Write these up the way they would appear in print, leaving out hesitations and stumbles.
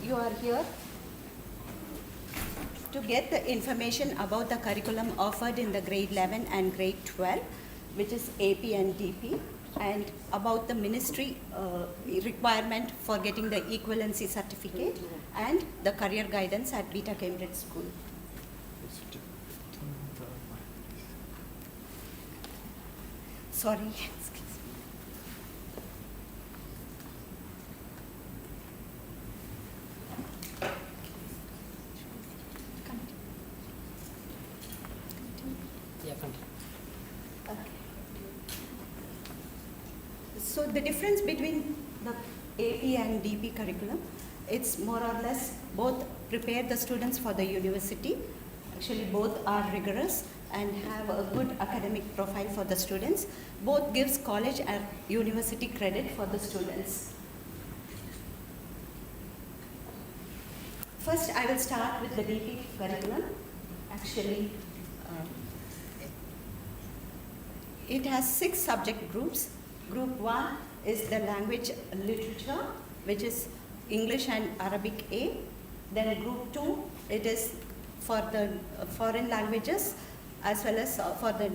you are here to get the information about the curriculum offered in the grade 11 and grade 12, which is AP and DP, and about the ministry requirement for getting the equivalency certificate and the career guidance at Beta Cambridge School. Sorry. So the difference between the AP and DP curriculum, it's more or less both prepare the students for the university. Actually, both are rigorous and have a good academic profile for the students. Both gives college and university credit for the students. First, I will start with the DP curriculum. Actually, it has 6 subject groups. Group 1 is the language literature, which is English and Arabic A. Then group 2, it is for the foreign languages as well as for the,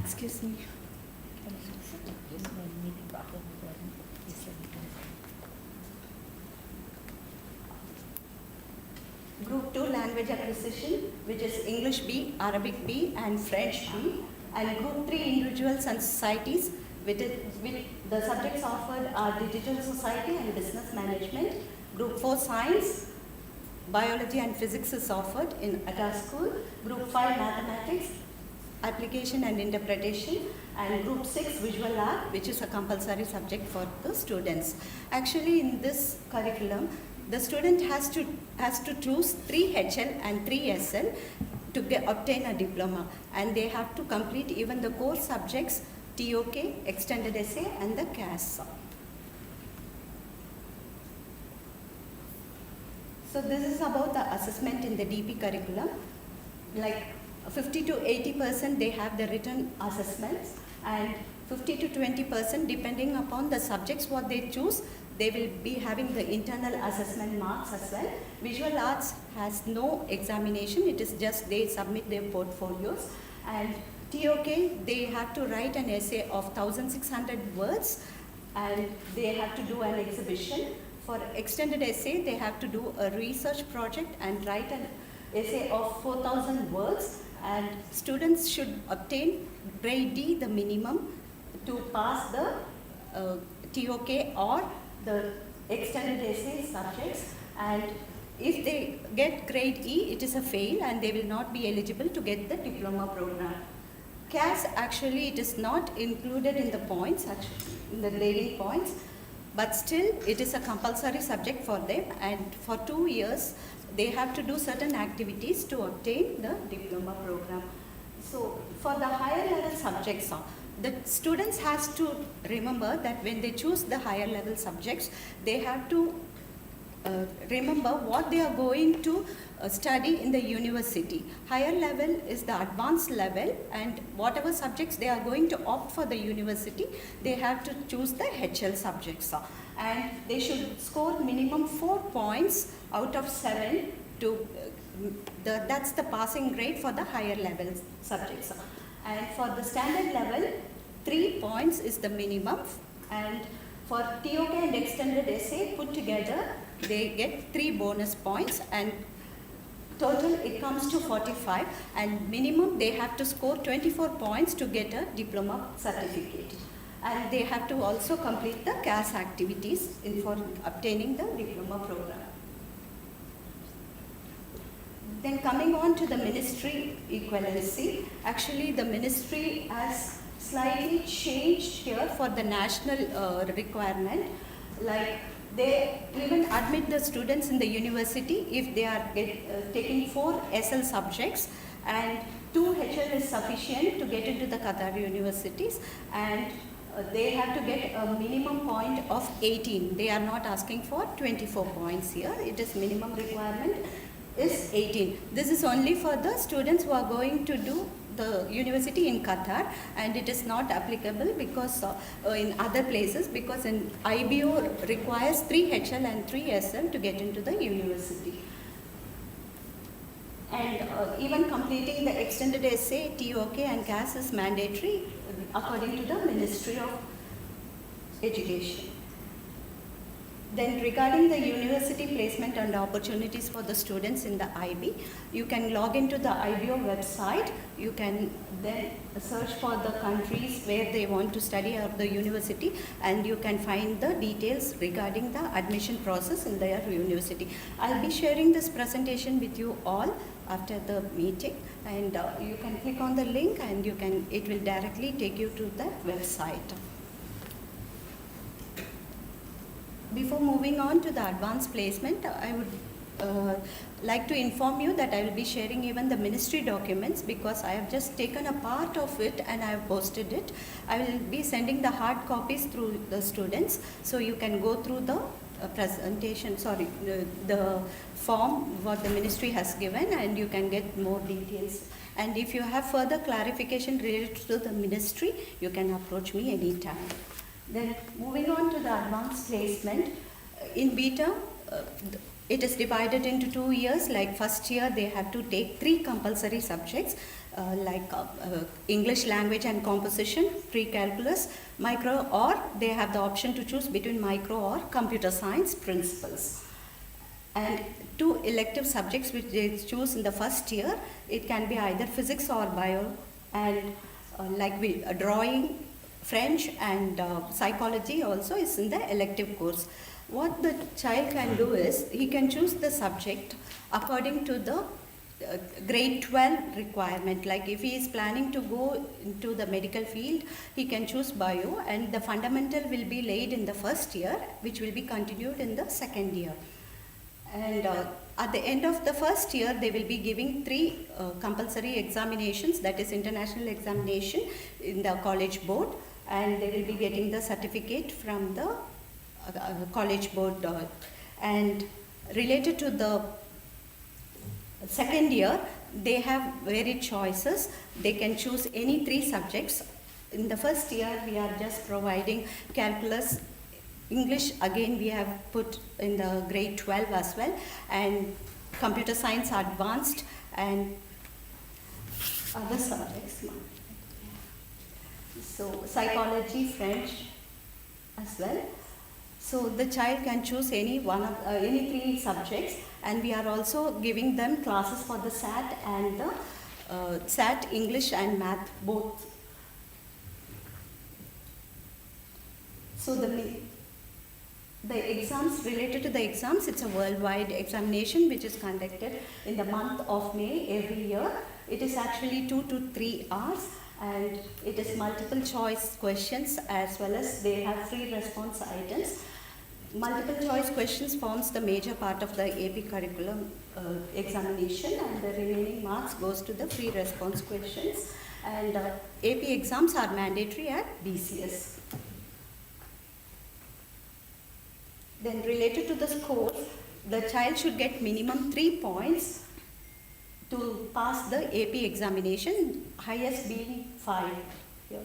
excuse me. Group 2 language acquisition, which is English B, Arabic B and French B. And Group 3 individuals and societies, with the subjects offered are digital society and business management. Group 4 science, biology and physics is offered at our school. Group 5 mathematics, application and interpretation. And Group 6 visual art, which is a compulsory subject for the students. Actually, in this curriculum, the student has to choose 3 HL and 3 SL to obtain a diploma, and they have to complete even the core subjects TOK, extended essay and the CAS. So this is about the assessment in the DP curriculum. Like 50 to 80% they have the written assessments, and 50 to 20% depending upon the subjects what they choose, they will be having the internal assessment marks as well. Visual arts has no examination, it is just they submit their portfolios. And TOK, they have to write an essay of 1,600 words and they have to do an exhibition. For extended essay, they have to do a research project and write an essay of 4,000 words. And students should obtain grade D, the minimum, to pass the TOK or the extended essay subjects, and if they get grade E, it is a fail and they will not be eligible to get the diploma program. CAS, actually it is not included in the points, actually in the grading points, but still it is a compulsory subject for them, and for 2 years they have to do certain activities to obtain the diploma program. So for the higher level subjects, the students has to remember that when they choose the higher level subjects, they have to remember what they are going to study in the university. Higher level is the advanced level, and whatever subjects they are going to opt for the university, they have to choose the HL subjects. And they should score minimum 4 points out of 7 to, that's the passing grade for the higher level subjects. And for the standard level, 3 points is the minimum, and for TOK and extended essay put together, they get 3 bonus points, and total it comes to 45, and minimum they have to score 24 points to get a diploma certificate. And they have to also complete the CAS activities for obtaining the diploma program. Then coming on to the ministry equivalency, actually the ministry has slightly changed here for the national requirement. Like they even admit the students in the university if they are taking 4 SL subjects, and 2 HL is sufficient to get into the Qatar universities, and they have to get a minimum point of 18. They are not asking for 24 points here. It is minimum requirement is 18. This is only for the students who are going to do the university in Qatar, and it is not applicable because in other places, because in IBO requires 3 HL and 3 SL to get into the university. And even completing the extended essay, TOK and CAS is mandatory according to the Ministry of Education. Then regarding the university placement and opportunities for the students in the IB, you can log into the IBO website. You can then search for the countries where they want to study at the university, and you can find the details regarding the admission process in their university. I'll be sharing this presentation with you all after the meeting, and you can click on the link and it will directly take you to the website. Before moving on to the advanced placement, I would like to inform you that I will be sharing even the ministry documents, because I have just taken a part of it and I have posted it. I will be sending the hard copies through the students, so you can go through the the form what the ministry has given, and you can get more details. And if you have further clarification related to the ministry, you can approach me anytime. Then moving on to the advanced placement, in beta, it is divided into 2 years. Like first year, they have to take 3 compulsory subjects like English language and composition, pre-calculus, micro, or they have the option to choose between micro or computer science principles. And 2 elective subjects which they choose in the first year, it can be either physics or bio, and drawing, French and psychology also is in the elective course. What the child can do is, he can choose the subject according to the grade 12 requirement. Like if he is planning to go into the medical field, he can choose bio, and the fundamental will be laid in the first year, which will be continued in the second year. And at the end of the first year, they will be giving 3 compulsory examinations, that is international examination in the college board, and they will be getting the certificate from the college board. And related to the second year, they have varied choices. They can choose any 3 subjects. In the first year, we are just providing calculus, English, again we have put in the grade 12 as well, and computer science advanced, and other subjects. So psychology, French as well. So the child can choose any 3 subjects, and we are also giving them classes for the SAT and the SAT, English and Math both. So the exams, related to the exams, it's a worldwide examination which is conducted in the month of May every year. It is actually 2 to 3 hours, and it is multiple choice questions, as well as they have free response items. Multiple choice questions forms the major part of the AP curriculum examination, and the remaining marks goes to the free response questions. And AP exams are mandatory at BCS. Then related to the scores, the child should get minimum 3 points to pass the AP examination, highest being 5 here.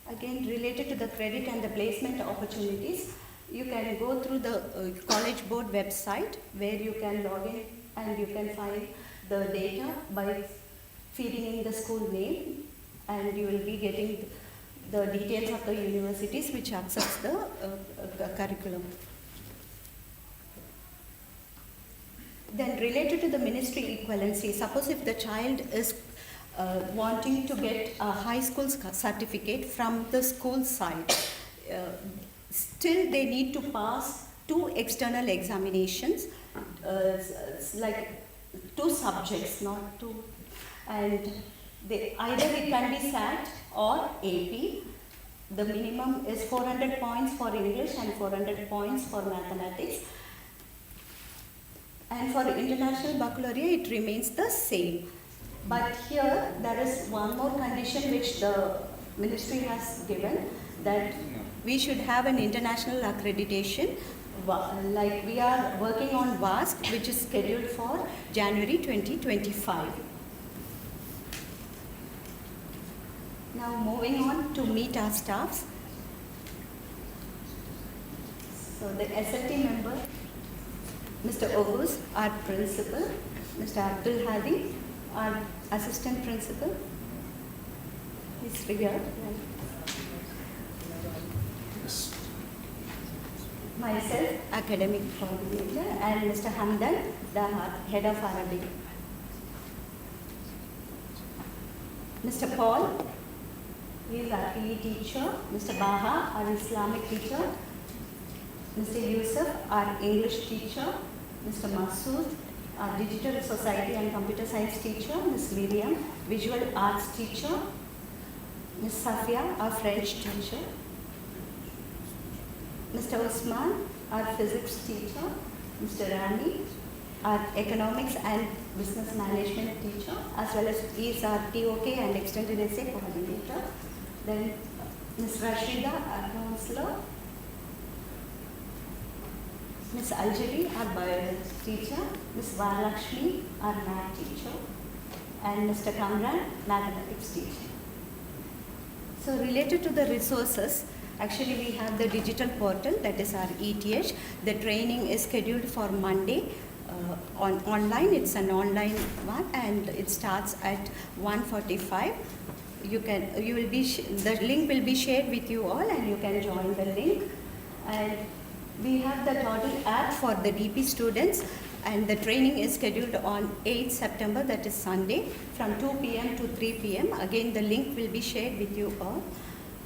Again, related to the credit and the placement opportunities, you can go through the college board website, where you can log in and you can find the data by feeding in the school name, and you will be getting the details of the universities which accepts the curriculum. Then related to the ministry equivalency, suppose if the child is wanting to get a high school certificate from the school side, still they need to pass 2 external examinations, like 2 subjects, not 2, and either it can be SAT or AP. The minimum is 400 points for English and 400 points for mathematics. And for international baccalaureate, it remains the same. But here, there is one more condition which the ministry has given, that we should have an international accreditation like we are working on WASC, which is scheduled for January 2025. Now moving on to meet our staffs. So the SLT member, Mr. Ogus, our principal, Mr. Abdul Hadi, our assistant principal. He's here. Myself, academic coordinator, and Mr. Hamdan, the head of Arabic. Mr. Paul, he is our PE teacher. Mr. Baha, our Islamic teacher. Mr. Yusuf, our English teacher. Mr. Masood, our Digital Society and Computer Science teacher. Ms. Miriam, Visual Arts teacher. Ms. Safia, our French teacher. Mr. Usman, our physics teacher. Mr. Rani, our economics and business management teacher, as well as he is our TOK and extended essay coordinator. Then Ms. Rashida, our counselor. Ms. Aljali, our biology teacher. Ms. Varalakshmi, our math teacher. And Mr. Kamran, mathematics teacher. So related to the resources, actually we have the digital portal, that is our ETH. The training is scheduled for Monday online. It's an online one and it starts at 1:45. The link will be shared with you all and you can join the link. And we have the total app for the DP students, and the training is scheduled on 8th September, that is Sunday, from 2 p.m. to 3 p.m. Again, the link will be shared with you all.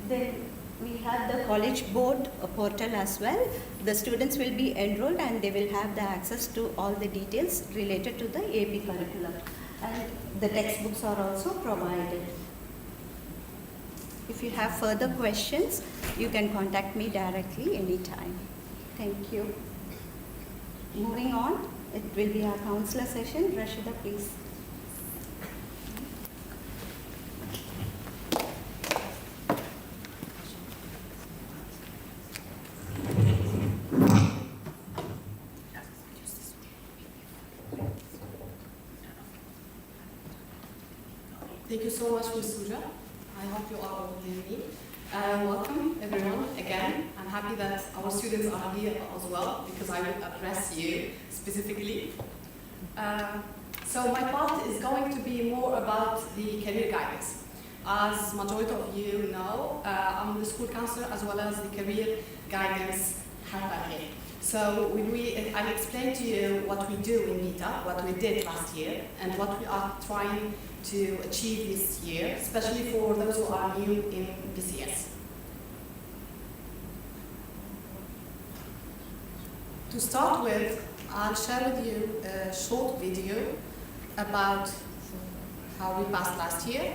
Then we have the college board portal as well. The students will be enrolled and they will have the access to all the details related to the AP curriculum. And the textbooks are also provided. If you have further questions, you can contact me directly anytime. Thank you. Moving on, it will be our counselor session. Rashida, please. Thank you so much, Ms. Suja. I hope you are all hearing me. Welcome, everyone, again. I'm happy that our students are here as well, because I will address you specifically. So my part is going to be more about the career guidance. As majority of you know, I'm the school counselor as well as the career guidance helper here. So I'll explain to you what we do in MITA, what we did last year, and what we are trying to achieve this year, especially for those who are new in BCS. To start with, I'll share with you a short video about how we passed last year.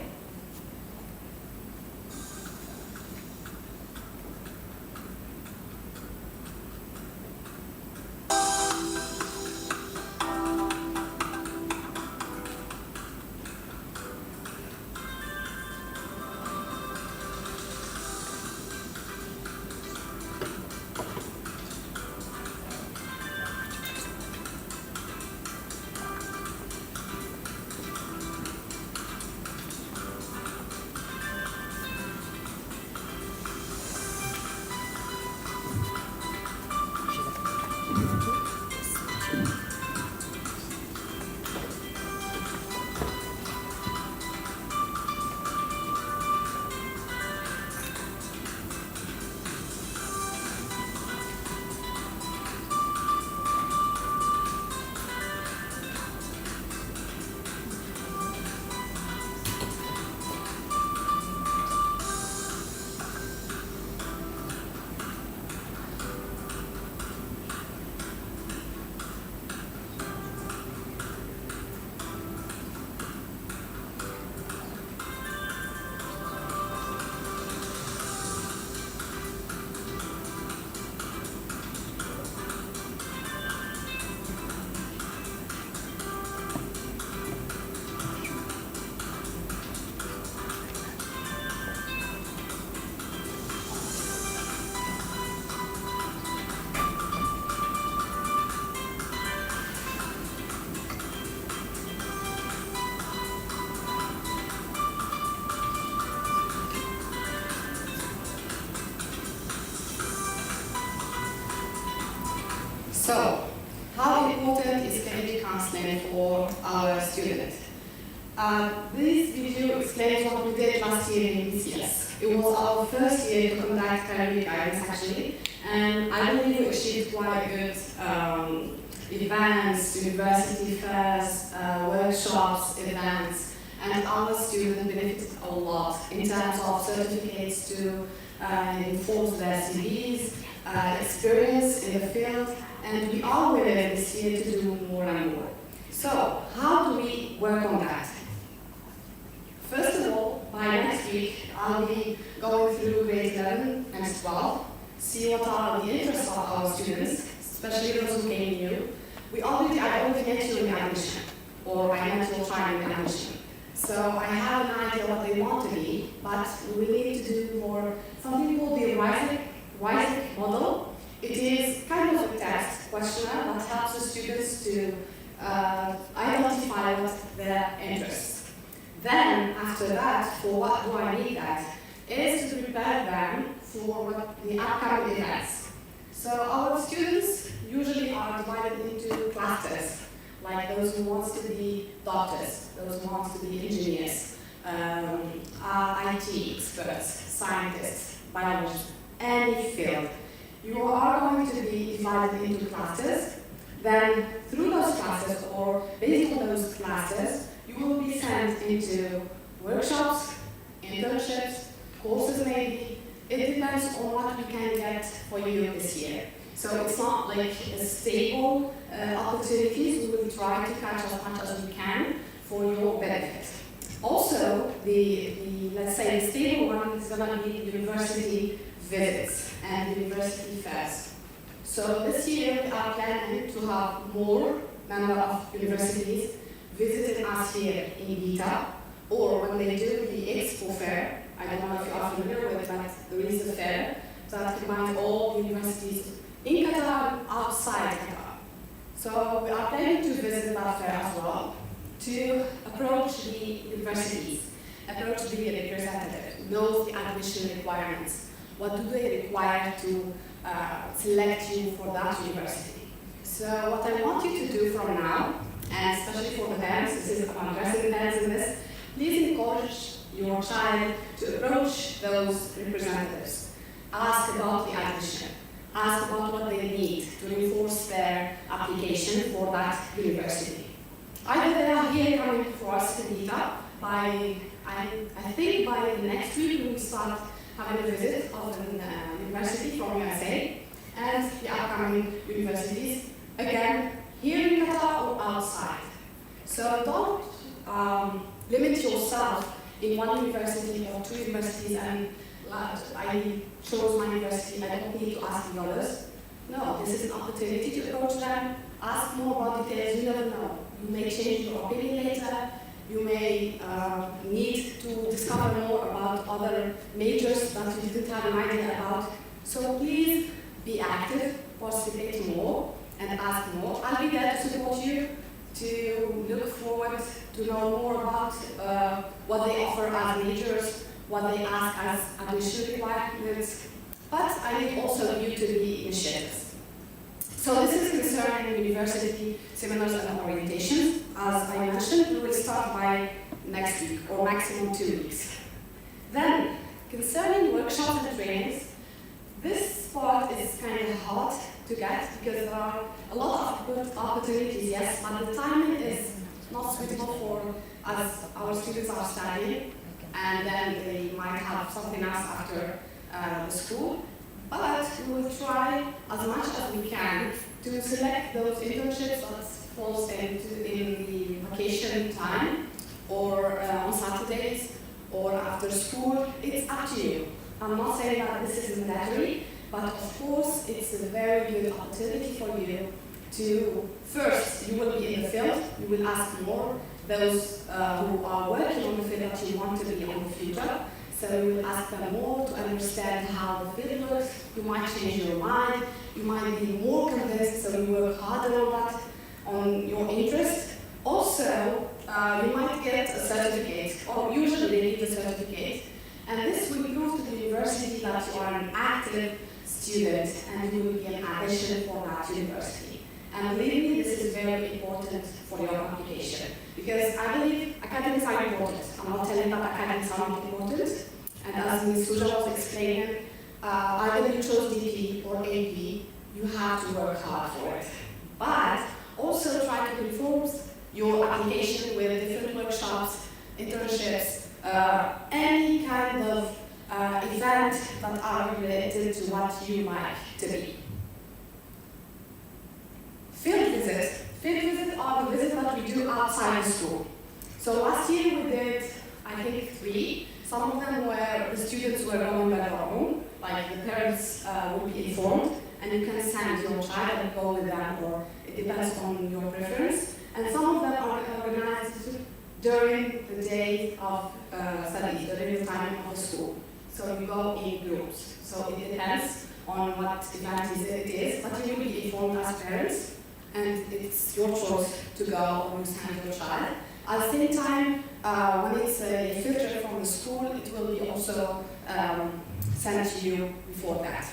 So, how important is career counseling for our students? This video explains what we did last year in BCS. It was our first year to conduct career guidance actually, and I believe we achieved quite good events, university fairs, workshops, events, and our students benefited a lot in terms of certificates to enforce their CVs, experience in the field, and we are willing this year to do more and more. So, how do we work on that? First of all, by next week, I'll be going through grade 11 and 12, see what are the interests of our students, especially those who came new. I already met you in the admission, or I met you trying the admission. So I have an idea what they want to be, but we need to do more, something called the WISEC model. It is kind of a test questionnaire that helps the students to identify what their interests. Then, after that, for what do I need that, is to prepare them for the upcoming events. So our students usually are divided into clusters, like those who want to be doctors, those who want to be engineers, IT experts, scientists, biologists, any field. You are going to be divided into clusters. Then, through those clusters, or based on those clusters, you will be sent into workshops, internships, courses maybe. It depends on what we can get for you this year. So it's not like a stable opportunities. We will try to catch as much as we can for your benefit. Also, let's say the stable one is going to be university visits and university fairs. So this year we are planning to have more number of universities visiting us here in Vita, or when they do the Expo Fair. I don't know if you are familiar with that, there is a fair that combines all universities in Qatar and outside Qatar. So we are planning to visit that fair as well, to approach the universities, approach the representative, know the admission requirements. What do they require to select you for that university? So what I want you to do from now, and especially for the parents, this is I'm addressing the parents in this, please encourage your child to approach those representatives. Ask about the admission. Ask about what they need to reinforce their application for that university. Either they are here coming for us in Vita, I think by the next week we will start having a visit of a university from USA and the upcoming universities, again, here in Qatar or outside. So don't limit yourself in one university or two universities and I chose my university, I don't need to ask the others. No, this is an opportunity to approach them, ask more about details, you never know. You may change your opinion later, you may need to discover more about other majors that you didn't have an idea about. So please be active, participate more, and ask more. I'll be there to support you, to look forward to know more about what they offer as majors, what they ask as admission requirements, but I need also you to be initiatives. So this is concerning university seminars and orientations. As I mentioned, we will start by next week, or maximum 2 weeks. Then, concerning workshops and trainings, this part is kind of hard to get because there are a lot of good opportunities, yes, but the timing is not suitable for as our students are studying, and then they might have something else after the school. But we will try as much as we can to select those internships that falls in the vacation time, or on Saturdays, or after school. It's up to you. I'm not saying that this is mandatory, but of course it's a very good opportunity for you to, first, you will be in the field, you will ask more, those who are working on the field that you want to be in the future. So you will ask them more to understand how the field works. You might change your mind. You might be more convinced, so you work harder on that, on your interest. Also, you might get a certificate, or usually they give a certificate. And this will prove to the university that you are an active student, and you will be an addition for that university. And believe me, this is very important for your application, because I believe academics are important. I'm not telling that academics are not important, and as Ms. Suja was explaining, either you chose DP or AP, you have to work hard for it. But also try to reinforce your application with different workshops, internships, any kind of event that are related to what you like to be. Field visits. Field visits are the visits that we do outside the school. So last year we did, I think, 3. Some of them were the students were going by their own, like the parents will be informed, and you can send your child and go with them, or it depends on your preference. And some of them are organized during the day of studies, during the time of the school. So you go in groups. So it depends on what event it is, but you will be informed as parents, and it's your choice to go or you send your child. At the same time, when it's a field trip from the school, it will be also sent to you before that.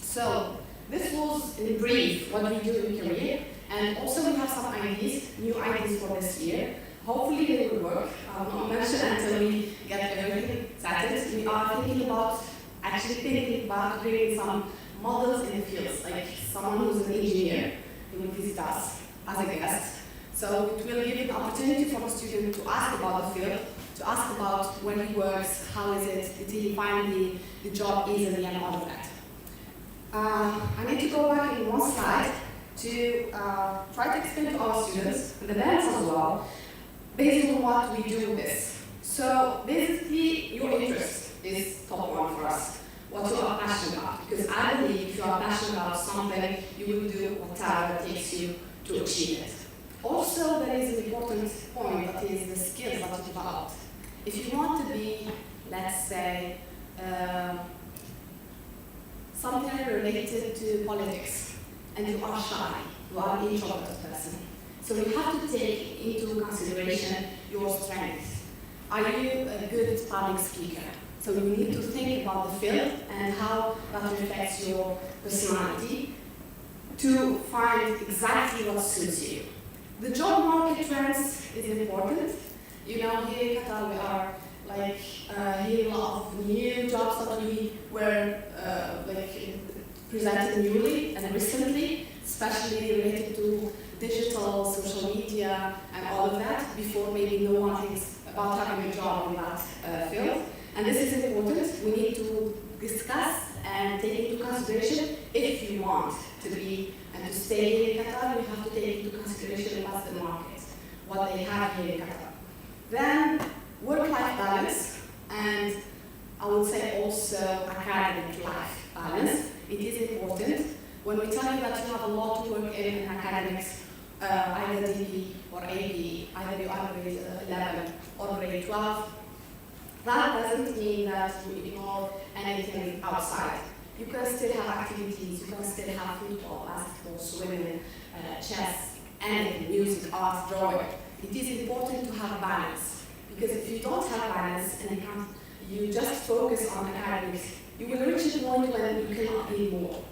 So this was in brief what we do in career, and also we have some ideas, new ideas for this year. Hopefully they will work. I will not mention until we get everything settled. We are thinking about creating some models in the fields, like someone who's an engineer, he will visit us as a guest. So it will give an opportunity for the student to ask about the field, to ask about where he works, how is it, did he find the job easily, and all of that. I need to go back in one slide to try to explain to our students, and the parents as well, based on what we do with this. So basically, your interest is top one for us, what you are passionate about. Because I believe if you are passionate about something, you will do whatever it takes you to achieve it. Also, there is an important point, that is the skills that you develop. If you want to be, let's say, something related to politics, and you are shy, you are an introverted person, so you have to take into consideration your strengths. Are you a good public speaker? So you need to think about the field and how that reflects your personality to find exactly what suits you. The job market trends is important. You know, here in Qatar we are hearing a lot of new jobs that we were presented newly and recently, especially related to digital, social media, and all of that. Before, maybe no one thinks about having a job in that field. And this is important. We need to discuss and take into consideration if you want to be and to stay here in Qatar, you have to take into consideration what's the market, what they have here in Qatar. Then work-life balance, and I would say also academic life balance. It is important. When we tell you that you have a lot to work in academics, either DP or AP, either you are grade 11 or grade 12, that doesn't mean that you ignore anything outside. You can still have activities, you can still have football, basketball, swimming, chess, anything, music, art, drawing. It is important to have balance, because if you don't have balance and you just focus on academics, you will reach a point when you cannot be more.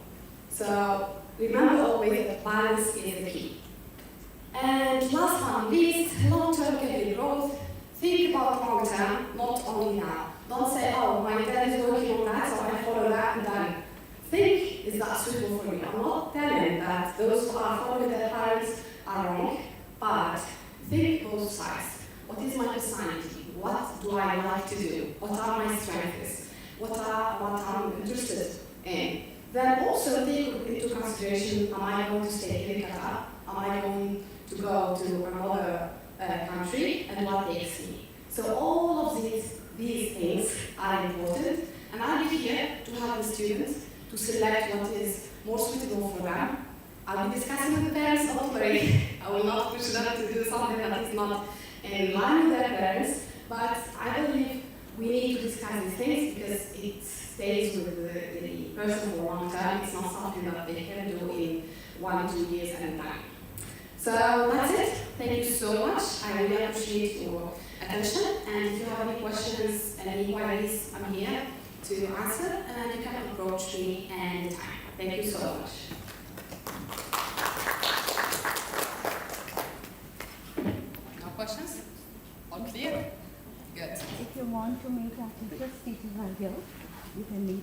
So remember always that balance is the key. And last but not least, long-term career growth. Think about long term, not only now. Don't say, oh, my dad is working on that, so I follow that and done. Think, is that suitable for me? I'm not telling that those who are following their parents are wrong, but think both sides. What is my personality? What do I like to do? What are my strengths? What I'm interested in? Then also take into consideration, am I going to stay here in Qatar? Am I going to go to another country, and what takes me? So all of these things are important, and I'll be here to help the students to select what is more suitable for them. I'll be discussing with the parents, don't worry. I will not push them to do something that is not in line with their parents, but I believe we need to discuss these things because it stays with the person for a long time. It's not something that they can do in 1 or 2 years at a time. So that's it. Thank you so much. I really appreciate your attention. And if you have any questions, any inquiries, I'm here to answer, and you can approach me anytime. Thank you so much. No questions? All clear? Good. If you want to meet our teachers are here. You can meet.